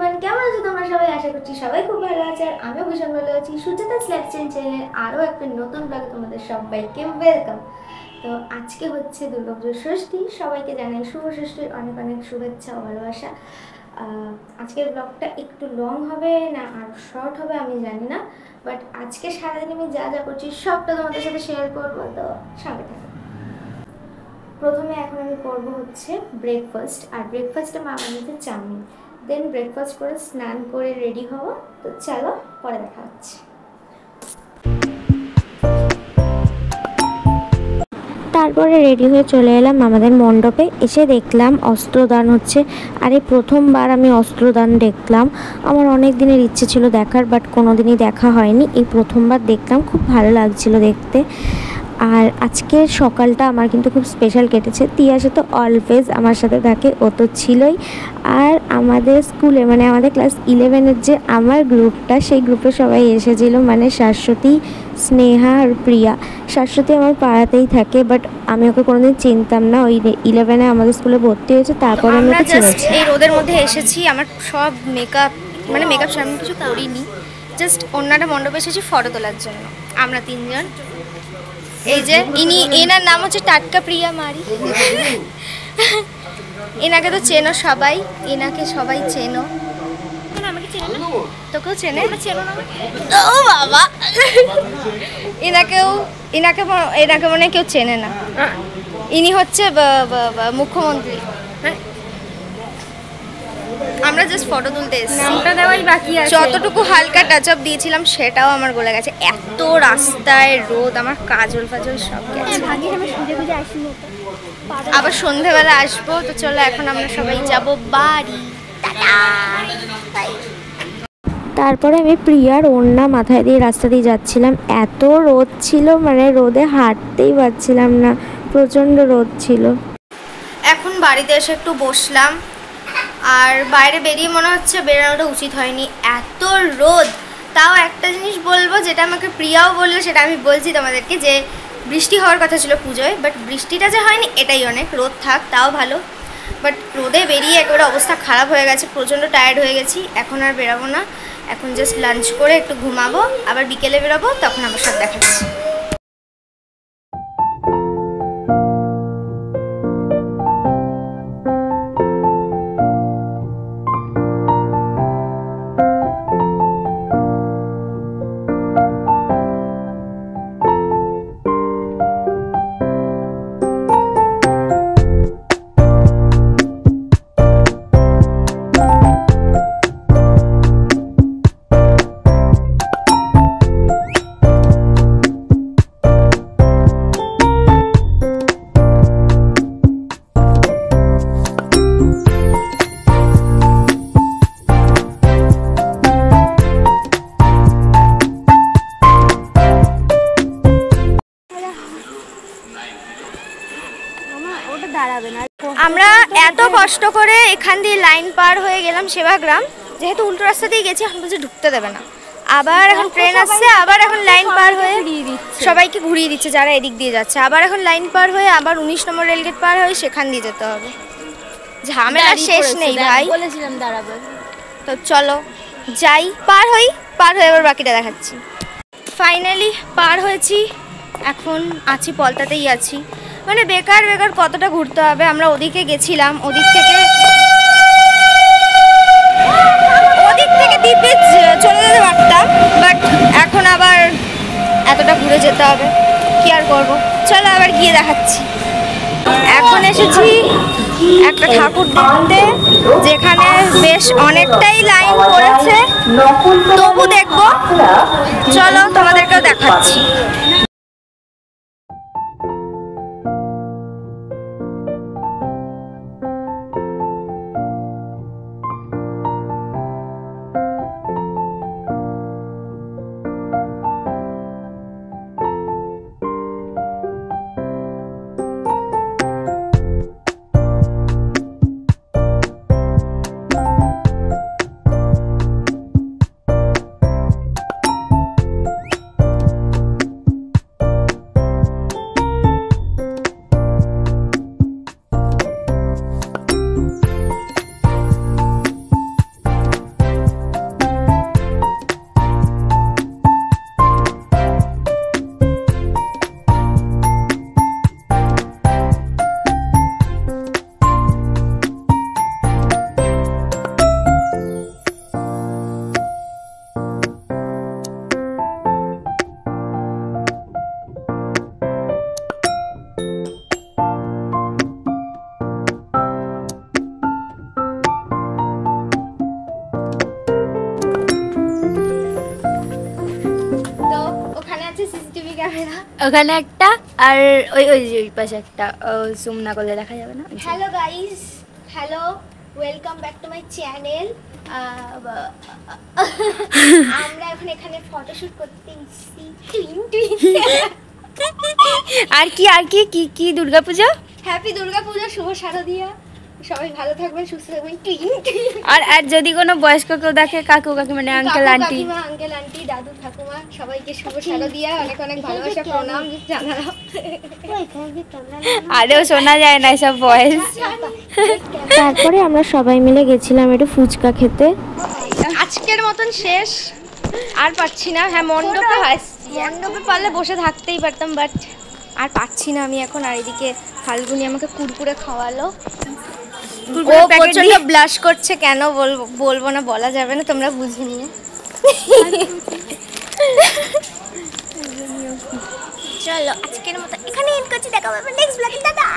Everyone, কেমন আছো তোমরা সবাই? আশা করছি সবাই খুব ভালো আছে আর আমিও ভীষণ ভালো আছি। সুজাতাস লাইফস্টাইল চ্যানেলের আরও একটা নতুন ব্লগে তোমাদের সবাইকে ওয়েলকাম। তো আজকে হচ্ছে দুর্গাপুজোর ষষ্ঠী। সবাইকে জানাই শুভ ষষ্ঠীর অনেক অনেক শুভেচ্ছা ও ভালোবাসা। আজকের ব্লগটা একটু লং হবে না আর শর্ট হবে আমি জানি না, বাট আজকে সারাদিন আমি যা যা করছি সবটা তোমাদের সাথে শেয়ার করবো, তো সঙ্গে থাকো। প্রথমে এখন আমি করবো হচ্ছে ব্রেকফাস্ট, আর ব্রেকফাস্টে মা বানিয়েছে চাউমিন। দেন ব্রেকফাস্ট করে স্নান করে রেডি হবো। তো চলো পরে দেখা হচ্ছে। তারপরে রেডি হয়ে চলে এলাম আমাদের মণ্ডপে। এসে দেখলাম অস্ত্রদান হচ্ছে। আর এই প্রথমবার আমি অস্ত্রদান দেখলাম। আমার অনেক দিনের ইচ্ছে ছিল দেখার, বাট কোনো দিনই দেখা হয়নি। এই প্রথমবার দেখলাম, খুব ভালো লাগছিল দেখতে। আর আজকের সকালটা আমার কিন্তু খুব স্পেশাল কেটেছে। তিয়াসে তো অলওয়েজ আমার সাথে থাকে, ও তো ছিলই। আর আমাদের স্কুলে মানে আমাদের ক্লাস 11-এর যে আমার গ্রুপটা, সেই গ্রুপে সবাই এসেছিলো, মানে শাশ্বতী, স্নেহা আর প্রিয়া। শাশ্বতী আমার পাড়াতেই থাকে, বাট আমি ওকে কোনোদিন চিনতাম না। ওই 11-এ আমাদের স্কুলে ভর্তি হয়েছে, তারপরে আমি ওকে চিনেছি। এই রোদের মধ্যে এসেছি, আমার সব মেকআপ সেরকম কিছু করিনি, জাস্ট অন্যটা মণ্ডপে এসেছি ফটো তোলার জন্য। আমরা তিনজন, এই যে এনার নাম হচ্ছে টাটকা প্রিয়া মারি। এনাকে তো চেনো সবাই, এনাকে সবাই চেনো। আমাকে চেনো না? তোকেও চেনে? চেনো না? ও বাবা, এনাকে মনে কেউ চেনে না। ইনি হচ্ছে মুখ্যমন্ত্রী। আমরা জাস্ট ফটো তুলতে এসেছি, নামটা দেওয়াই বাকি আছে। যতটুকু হালকা টাচ আপ দিয়েছিলাম সেটাও আমার গলে গেছে। এত রাস্তায় রোদ, আমার কাজল ফাজল সব গেছে। আবার সন্ধেবেলা আসবো। তো চলো এখন আমরা সবাই যাব বাড়ি। তারপরে আমি প্রিয়ার ওড়না মাথায় দিয়ে রাস্তা দিয়ে যাচ্ছিলাম। এত রোদ ছিল, মানে রোদে হাঁটতেই পারছিলাম না, প্রচণ্ড রোদ ছিল। এখন বাড়িতে এসে একটু বসলাম, আর বাইরে বেরিয়ে মনে হচ্ছে বেরোনোটা উচিত হয়নি, এত রোদ। তাও একটা জিনিস বলবো, যেটা আমাকে প্রিয়াও বললো, সেটা আমি বলছি তোমাদেরকে, যে বৃষ্টি হওয়ার কথা ছিল পুজোয়, বাট বৃষ্টিটা যে হয়নি এটাই অনেক। রোদ থাক তাও ভালো, বাট রোদে বেরিয়ে একেবারে অবস্থা খারাপ হয়ে গেছে, প্রচণ্ড টায়ার্ড হয়ে গেছি। এখন আর বেরোবো না, এখন জাস্ট লাঞ্চ করে একটু ঘুমাবো, আবার বিকেলে বেরোবো, তখন আমার সাথে দেখাচ্ছি। আমরা এত কষ্ট করে এখান দিয়ে লাইন পার হয়ে গেলাম সেবাগ্রাম, যেহেতু উল্টো রাস্তা দিয়ে গেছি, এখন বলছে ঢুকতে দেবে না। আবার এখন ট্রেন আসছে, আবার এখন লাইন পার হয়ে সবাইকে ঘুরিয়ে দিচ্ছে যারা এদিক দিয়ে যাচ্ছে। আবার এখন লাইন পার হয়ে আবার 19 নম্বর রেলগেট পার হয়ে সেখান দিয়ে যেতে হবে। ঝামেলা শেষ নেই ভাই, বলেছিলাম দাঁড়াবে। তো চলো যাই, পার হয়ে এবার বাকিটা দেখাচ্ছি। ফাইনালি পার হয়েছি, এখন আছি পলতাতেই আছি। মানে বেকার কতটা ঘুরতে হবে। আমরা ওদিকে গেছিলাম, ওদিক থেকে দ্বীপে চলে যেতে পারতাম, বাট এখন আবার এতটা ঘুরে যেতে হবে, কি আর করবো। চলো আবার গিয়ে দেখাচ্ছি। এখন এসেছি একটা ঠাকুর দেখতে, যেখানে বেশ অনেকটাই লাইন পড়েছে, তবু দেখবো। চলো তোমাদেরকেও দেখাচ্ছি। না। ওখানে একটা আর ওই ওই যে ওই পাশে একটা জুম না করলে দেখা যাবে না। Hello guys, hello, welcome back to my channel. আমরা এখন এখানে ফটোশুট করতে এসেছি। আর কি কি কি দুর্গাপূজা। হ্যাপি দুর্গাপূজা, শুভ শারদিয়া। সবাই ভালো থাকবেন, সুস্থ থাকবেন। আর যদি কোনো বয়স্ক কেউ দেখে, কাকু কাকি মানে আঙ্কেল আন্টি, আঙ্কেল আন্টি, দাদু ঠাকুমা, সবাইকে শুভ শারদিয়া, অনেক অনেক ভালোবাসা, প্রণাম জানালাম। আরেও শোনা যায় না সব ভয়েস। তারপরে আমরা সবাই মিলে গেছিলাম একটু ফুচকা খেতে। আজকের মতন শেষ, আর পারছি না। হ্যাঁ, মণ্ডপে পারলে বসে থাকতেই পারতাম, বাট আর পাচ্ছি না আমি এখন। আর এদিকে ফাল্গুনি আমাকে কুরকুরে খাওয়ালো। ও প্রচন্ড ব্লাশ করছে, কেন বলবো না, বলা যাবে না, তোমরা বুঝে নিয়ে। চলো আজকের মতো এখানে এন্ড করছি, দেখা হবে নেক্সট ব্লগে। টাটা।